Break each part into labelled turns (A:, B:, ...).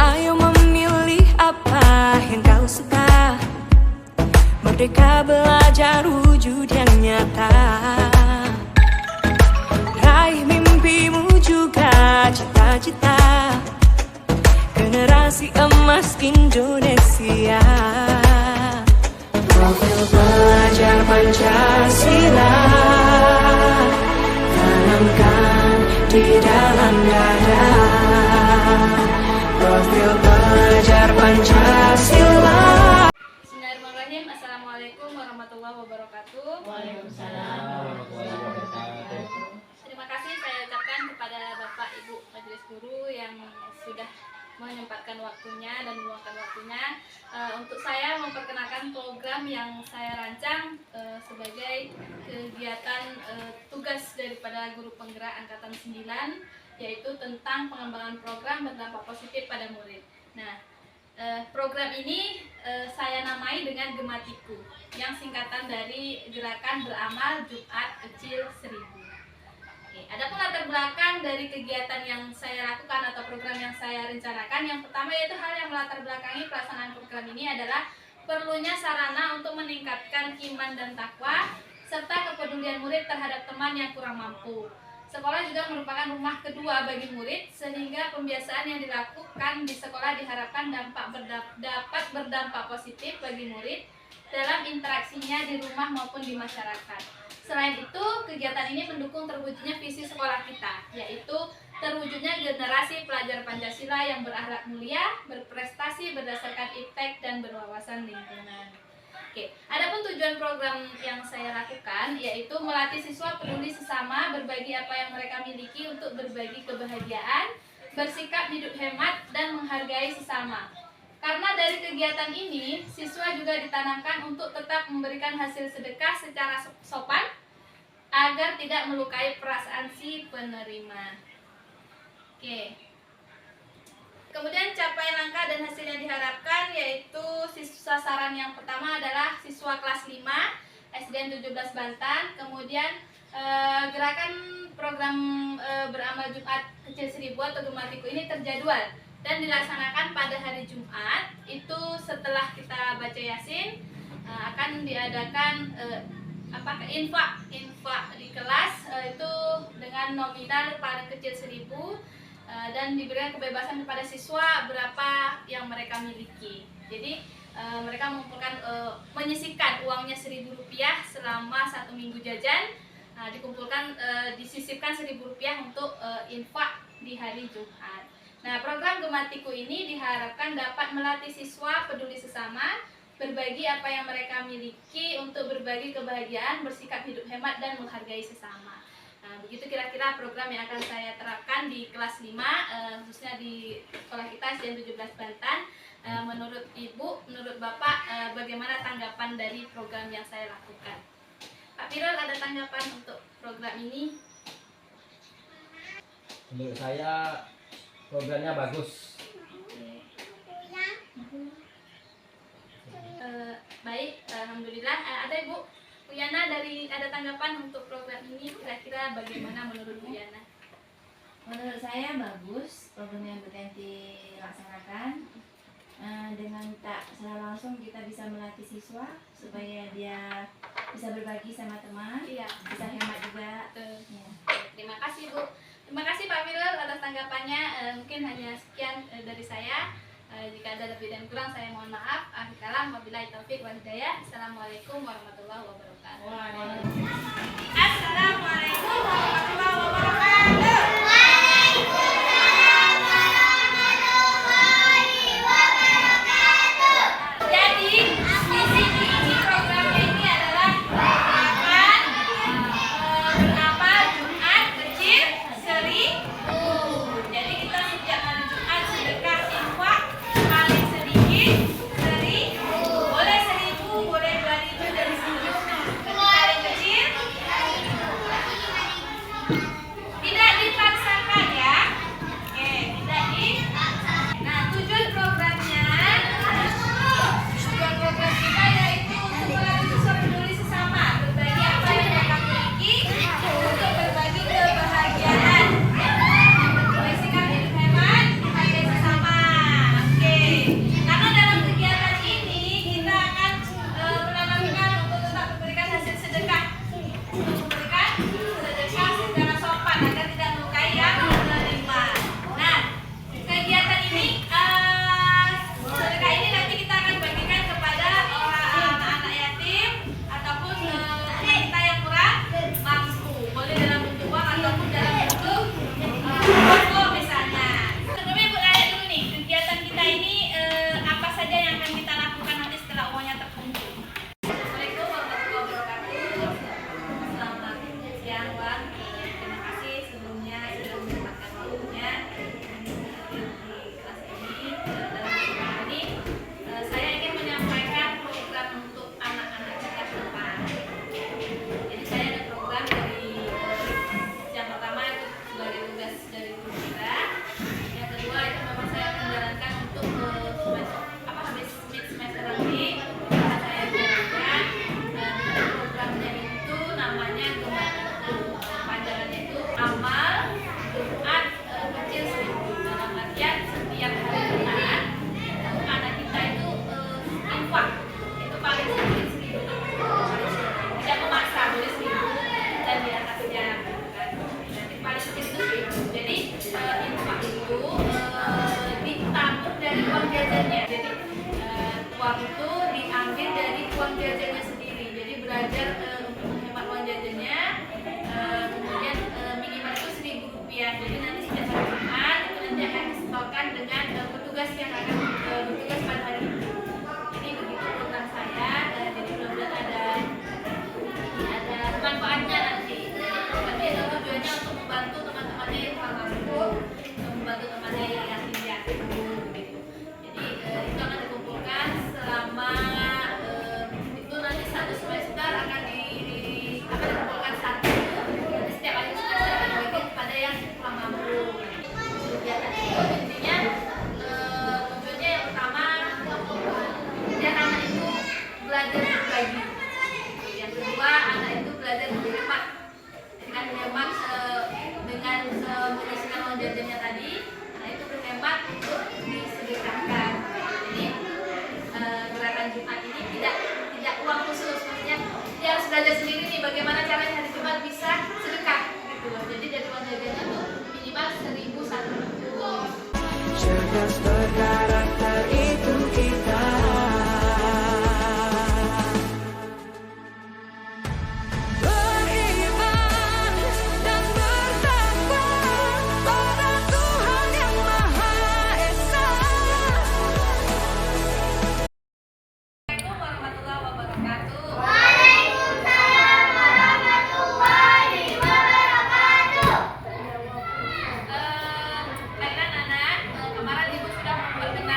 A: Ayo memilih apa yang kau suka. Merdeka belajar wujud yang nyata. Raih mimpimu juga cita-cita. Generasi emas Indonesia. Profil pelajar Pancasila tanamkan di dalam dada. Profil pelajar Pancasila.
B: Bismillahirrahmanirrahim. Assalamualaikum warahmatullahi wabarakatuh.
C: Waalaikumsalam warahmatullahi wabarakatuh.
B: Terima kasih saya ucapkan kepada Bapak Ibu Majelis Guru yang sudah menyempatkan waktunya dan meluangkan waktunya untuk saya memperkenalkan program yang saya rancang sebagai kegiatan tugas daripada guru penggerak angkatan 9, yaitu tentang pengembangan program berdampak positif pada murid. Nah, program ini saya namai dengan Gematiku, yang singkatan dari Gerakan Beramal Jumat Kecil 1000. Adapun latar belakang dari kegiatan yang saya lakukan atau program yang saya rencanakan, yang pertama yaitu hal yang melatar belakangi pelaksanaan program ini adalah perlunya sarana untuk meningkatkan iman dan takwa serta kepedulian murid terhadap teman yang kurang mampu. Sekolah juga merupakan rumah kedua bagi murid, sehingga pembiasaan yang dilakukan di sekolah diharapkan dapat berdampak positif bagi murid dalam interaksinya di rumah maupun di masyarakat. Selain itu, kegiatan ini mendukung terwujudnya visi sekolah kita, yaitu terwujudnya generasi pelajar Pancasila yang berakhlak mulia, berprestasi berdasarkan iptek dan berwawasan lingkungan. Oke, adapun tujuan program yang saya lakukan yaitu melatih siswa peduli sesama, berbagi apa yang mereka miliki untuk berbagi kebahagiaan, bersikap hidup hemat dan menghargai sesama. Karena dari kegiatan ini, siswa juga ditanamkan untuk tetap memberikan hasil sedekah secara sopan agar tidak melukai perasaan si penerima. Oke. Kemudian capaian angka dan hasil yang diharapkan yaitu sasaran yang pertama adalah siswa kelas 5 SDN 17 Bantan. Kemudian gerakan program beramal Jumat Kecil 1000 atau Gematiku ini terjadwal dan dilaksanakan pada hari Jumat. Itu setelah kita baca Yasin akan diadakan infak di kelas itu dengan nominal paling kecil 1000 dan diberikan kebebasan kepada siswa berapa yang mereka miliki. Jadi mereka mengumpulkan menyisihkan uangnya Rp1.000 selama 1 minggu jajan, dikumpulkan disisipkan Rp1.000 untuk infak di hari Jumat. Nah, program Gematiku ini diharapkan dapat melatih siswa peduli sesama, berbagi apa yang mereka miliki untuk berbagi kebahagiaan, bersikap hidup hemat dan menghargai sesama. Nah, begitu kira-kira program yang akan saya terapkan di kelas 5, khususnya di sekolah kita SDN 17 Bantan. Menurut Ibu, menurut Bapak, bagaimana tanggapan dari program yang saya lakukan? Pak Firul, ada tanggapan untuk program ini?
C: Menurut saya programnya bagus.
B: Baik, alhamdulillah. Ada Ibu Yana ada tanggapan untuk program ini, kira-kira bagaimana menurut Bu Yana?
D: Menurut saya bagus program yang sedang dilaksanakan. Dengan tak secara langsung kita bisa melatih siswa supaya dia bisa berbagi sama teman,
B: Iya.
D: bisa hemat juga.
B: Ya. Terima kasih Bu. Terima kasih Pak Firul atas tanggapannya. Mungkin hanya sekian dari saya. Jika ada lebih dan kurang saya mohon maaf. Akhir kalam, wabillahi taufik wal hidayah. Assalamualaikum warahmatullahi wabarakatuh. Assalamualaikum warahmatullahi wabarakatuh. Jadi di sini ini programnya ini adalah gerakan beramal Jumat Kecil 1000. Tidak dipaksakan ya. Oke, tidak di. Nah, tujuan programnya, tujuan program kita yaitu untuk melatih siswa peduli sesama, berbagi apa yang mereka miliki untuk berbagi kebahagiaan. Sikap hidup hemat, menghargai sesama. Oke, karena dalam kegiatan ini kita akan menanamkan untuk tetap memberikan hasil sedekah, untuk memberikan sedekah secara sopan agar tidak melukai yang menerima. Nah, kegiatan ini, sedekah ini nanti kita akan bagikan kepada anak-anak yatim ataupun kita yang kurang mampu. Boleh dalam bentuk uang ataupun dalam bentuk foto misalnya. Sebelumnya Bu nanya dulu nih, kegiatan kita ini apa saja yang akan kita lakukan nanti setelah uangnya terkumpul. Assalamualaikum warahmatullahi wabarakatuh. Selamat siang Bang. Terima kasih sebelumnya sudah menyempatkan waktunya hadir di kelas ini. Dalam kesempatan ini saya ingin menyampaikan program untuk anak-anak kita ke depan. Jadi saya ada program dari yang pertama itu sebagai tugas dari guru kita. Yang kedua itu memang saya menjalankan untuk habis mid semester nanti saya jalankan programnya itu namanya Gemar Itu. Panjangannya itu amal Jumat kecil seribu. Dalam artian setiap hari Jumat anak kita itu infak itu paling sedikit 1.000. Tidak memaksa, boleh 1.000 dan di atasnya kan. Nanti paling sedikit itu 1.000. Jadi infak itu ditabung dari uang jajannya. Jadi uang itu diambil dari uang jajannya sendiri. Jadi belajar untuk menghemat uang jajannya. Kemudian minimal itu Rp1.000. Jadi nanti setiap hari Jumat itu nanti akan disetorkan dengan petugas yang akan bertugas pada hari itu. Jadi begitu program saya. Jadi mudah-mudahan ada manfaatnya nanti. Tapi itu tujuannya untuk membantu teman-temannya yang kurang mampu, membantu temannya yang yatim piatu gitu. Jadi itu akan dikumpulkan selama itu nanti 1 semester akan dikumpulkan 1. Nanti setiap akhir semester akan dibagi kepada yang kurang mampu. Kegiatan itu intinya tujuannya yang pertama biar anak itu belajar berbagi. Yang kedua anak itu belajar menghemat. Dengan menghemat dengan mengisikan uang jajannya tadi, anak itu berhemat untuk disedekahkan. Jadi gerakan Jumat ini tidak uang khusus, maksudnya dia harus belajar sendiri nih bagaimana caranya hari Jumat bisa sedekah gitu loh. Jadi dari uang jajannya tuh minimal 1.000.
A: Cerdas berkarakter itu kita. Beriman dan bertakwa pada Tuhan yang Maha Esa.
B: Assalamualaikum warahmatullahi wabarakatuh. Baiklah anak, kemarin Ibu sudah memperkenalkan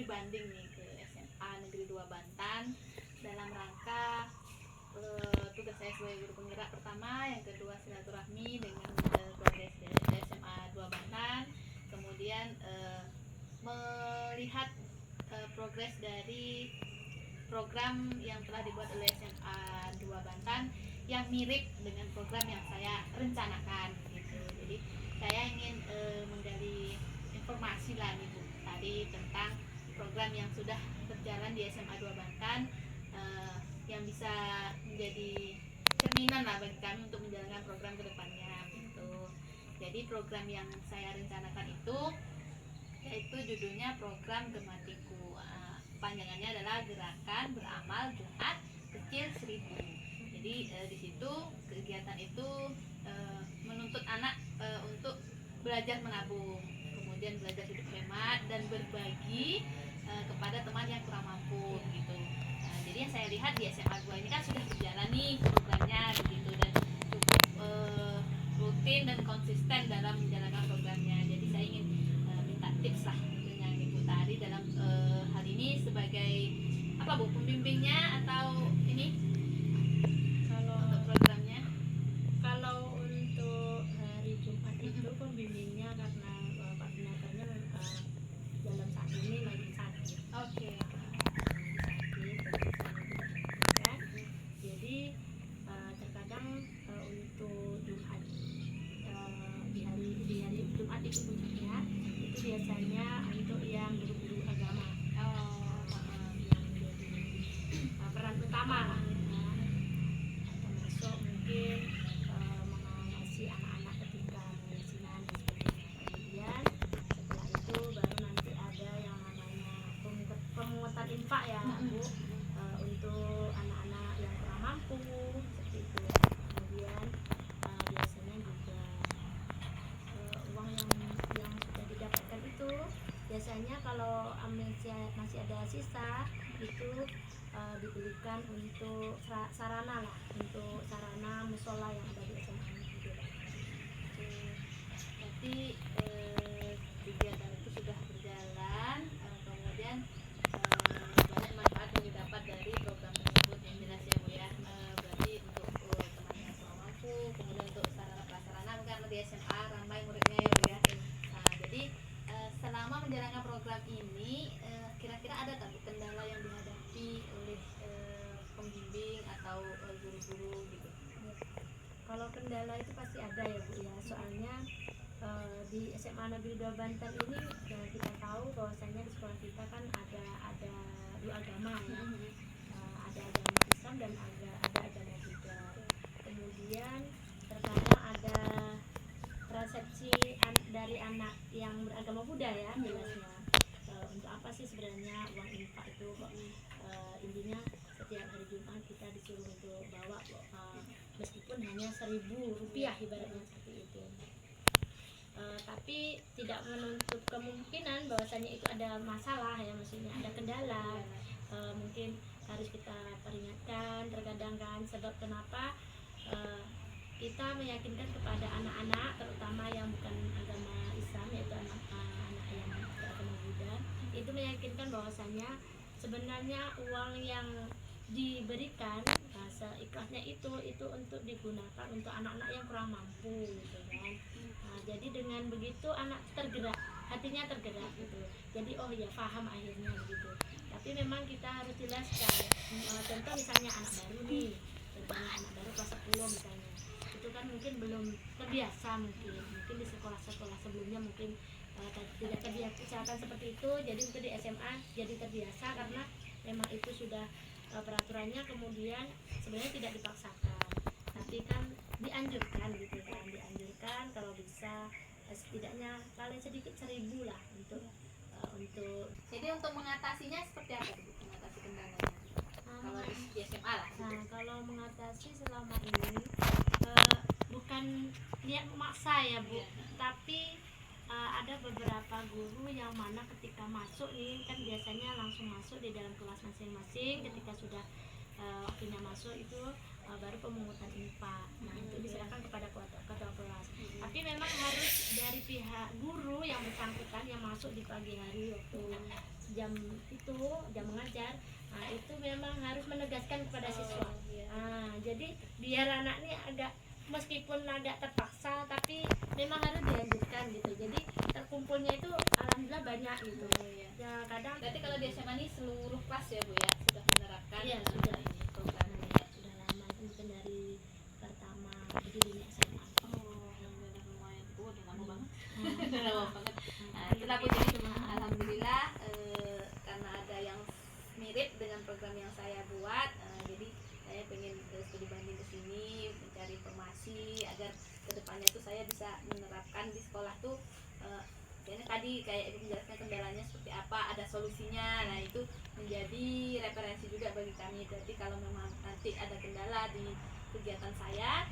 B: banding nih ke SMA Negeri 2 Bantan dalam rangka tugas saya sebagai guru penggerak pertama, yang kedua silaturahmi dengan keluarga SMA 2 Bantan, kemudian melihat progres dari program yang telah dibuat oleh SMA 2 Bantan yang mirip dengan program yang saya rencanakan gitu. Jadi saya ingin menggali informasi lah nih Bu tadi tentang program yang sudah berjalan di SMA 2 Bantan, yang bisa menjadi cerminan lah bagi kami untuk menjalankan program kedepannya gitu. Jadi program yang saya rencanakan itu yaitu judulnya program Gematiku. Panjangannya adalah Gerakan Beramal Jumat Kecil 1000. Jadi di situ kegiatan itu menuntut anak untuk belajar menabung, kemudian belajar hidup hemat dan berbagi kepada teman yang kurang mampu gitu. Jadi yang saya lihat di SMA 2 ini kan sudah berjalan nih programnya begitu, dan cukup rutin dan konsisten dalam menjalankan programnya. Jadi saya ingin minta tips lah dengan Ibu Tari dalam hal ini sebagai apa Bu, pembimbingnya atau ini untuk programnya?
E: Kalau untuk hari Jumat itu pembimbingnya karena Pak Binakarnya dalam saat ini lagi sakit.
B: Oke.
E: Jadi terkadang untuk Jumat di hari Jumat itu puncaknya itu biasanya untuk yang guru-guru agama yang menjadi peran utama lah, termasuk mungkin mengawasi anak-anak ketika pengisian dan sebagainya. Kemudian setelah itu baru nanti ada yang namanya pemungutan infak ya Bu, untuk anak-anak yang kurang mampu seperti itu. Kemudian biasanya juga uang yang sudah didapatkan itu biasanya kalau masih ada sisa itu diberikan untuk sarana lah, untuk sarana musola yang ada di SMA gitu.
B: Berarti kegiatan itu sudah berjalan, kemudian banyak manfaat yang didapat dari program tersebut yang jelas ya Bu ya. Berarti untuk teman yang kurang mampu, kemudian untuk sarana prasarana karena di SMA ramai muridnya ya Bu ya. Jadi selama menjalankan program ini kira-kira ada tak Bu kendala yang dihadapi oleh pembimbing atau guru-guru gitu?
E: Kalau kendala itu pasti ada ya Bu ya, soalnya di SMA Negeri 2 Banten ini kita tahu bahwasanya di sekolah kita kan ada dua agama ya, ada agama Islam dan ada agama Buddha. Kemudian terkadang ada persepsi dari anak yang beragama Buddha ya, jelasnya untuk apa sih sebenarnya uang infak itu kok intinya setiap hari Jumat kita disuruh untuk bawa meskipun hanya 1.000 rupiah ibaratnya seperti itu. Tapi tidak menutup kemungkinan bahwasanya itu ada masalah ya, maksudnya ada kendala, mungkin harus kita peringatkan terkadang kan, sebab kenapa kita meyakinkan kepada anak-anak terutama yang bukan agama Islam, yaitu anak yang beragama Buddha, itu meyakinkan bahwasanya sebenarnya uang yang diberikan seikhlasnya itu untuk digunakan untuk anak-anak yang kurang mampu gitu kan. Jadi dengan begitu anak tergerak, hatinya tergerak gitu. Jadi oh ya paham akhirnya gitu. Tapi memang kita harus jelaskan. Contoh misalnya anak baru nih, contohnya anak baru kelas 10 misalnya, itu kan mungkin belum terbiasa, mungkin di sekolah-sekolah sebelumnya mungkin tidak terbiasa seperti itu. Jadi untuk di SMA jadi terbiasa karena memang itu sudah peraturannya, kemudian sebenarnya tidak dipaksakan, tapi kan dianjurkan gitu kan, dianjurkan kalau bisa setidaknya paling sedikit 1.000 lah untuk
B: Jadi untuk mengatasinya seperti apa Bu? Mengatasi kendalanya kalau di SMA lah gitu.
E: Nah, kalau mengatasi selama ini bukan niat memaksa ya Bu, tapi ada beberapa guru yang mana ketika masuk nih kan biasanya langsung masuk di dalam kelas masing-masing, ketika sudah waktunya masuk itu baru pemungutan infak. Nah itu diserahkan kepada ketua kelas. Tapi memang harus dari pihak guru yang bersangkutan yang masuk di pagi hari waktu jam itu jam mengajar. Nah, itu memang harus menegaskan kepada siswa. Jadi biar anak ini agak meskipun agak terpaksa tapi memang harus dilanjutkan gitu. Jadi terkumpulnya itu alhamdulillah banyak gitu. Ya kadang
B: Berarti kalau di SMA ini seluruh kelas ya Bu ya sudah menerapkan
E: Iya, sudah.
B: ini program ini ya.
E: sudah lama mungkin dari pertama berdirinya SMA.
B: Oh, alhamdulillah lumayan. Udah lama banget. Udah lama banget. Nah, itulah Bu, jadi alhamdulillah karena ada yang mirip dengan program yang saya buat, jadi saya pengen studi banding ke sini mencari informasi agar kedepannya tuh saya bisa menerapkan di sekolah tuh kayaknya tadi kayak Ibu menjelaskan kendalanya seperti apa, ada solusinya. Nah, itu menjadi referensi juga bagi kami. Berarti kalau memang nanti ada kendala di kegiatan saya,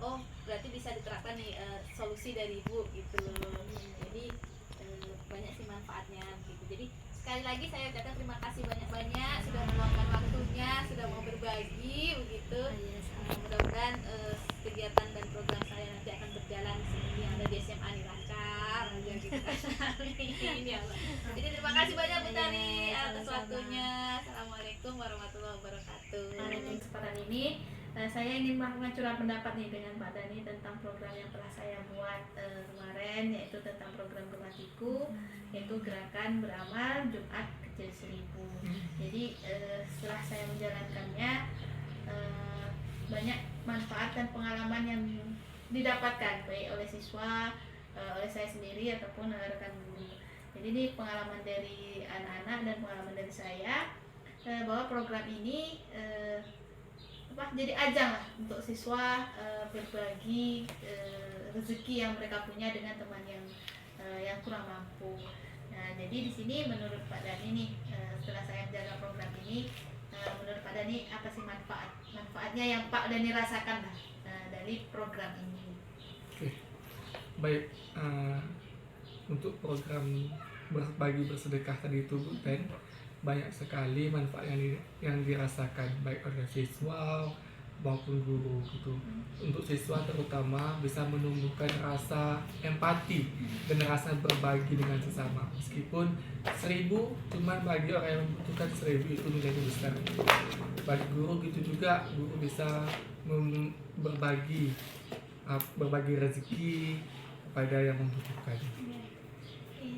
B: oh berarti bisa diterapkan nih solusi dari Ibu gitu. Jadi banyak sih manfaatnya gitu. Jadi sekali lagi saya ucapkan terima kasih banyak-banyak sudah meluangkan waktunya, sudah mau berbagi begitu. Mudah-mudahan kegiatan dan program saya nanti akan berjalan seperti yang ada di SMA ini lancar aja gitu. Amin ya Allah. Jadi terima kasih banyak Bu Tari atas waktunya. Assalamualaikum warahmatullahi wabarakatuh.
E: Pada
B: Kesempatan ini saya ingin melakukan curhat pendapat nih dengan Pak Dani tentang program yang telah saya buat kemarin, yaitu tentang program Gematiku, yaitu gerakan beramal Jumat Kecil 1000. Jadi setelah saya menjalankannya banyak manfaat dan pengalaman yang didapatkan baik oleh siswa, oleh saya sendiri ataupun rekan guru. Jadi ini pengalaman dari anak-anak dan pengalaman dari saya bahwa program ini jadi ajang lah untuk siswa berbagi rezeki yang mereka punya dengan teman yang kurang mampu. Nah, jadi di sini menurut Pak Dani nih, setelah saya menjaga program ini, menurut Pak Dani apa sih manfaatnya yang Pak Dani rasakan lah dari program ini?
F: Oke, baik. Untuk program berbagi bersedekah tadi itu Bu Ten, banyak sekali manfaat yang dirasakan baik oleh siswa maupun guru gitu. Untuk siswa terutama bisa menumbuhkan rasa empati dan rasa berbagi dengan sesama. Meskipun 1000 cuman bagi orang yang membutuhkan 1000 itu nilainya besar. Bagi guru gitu juga, guru bisa berbagi rezeki kepada yang membutuhkan.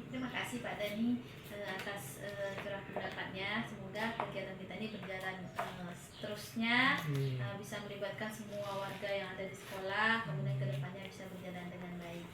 B: Terima kasih Pak Dani atas curah pendapatnya. Semoga kegiatan kita ini berjalan seterusnya, bisa melibatkan semua warga yang ada di sekolah, kemudian kedepannya bisa berjalan dengan baik.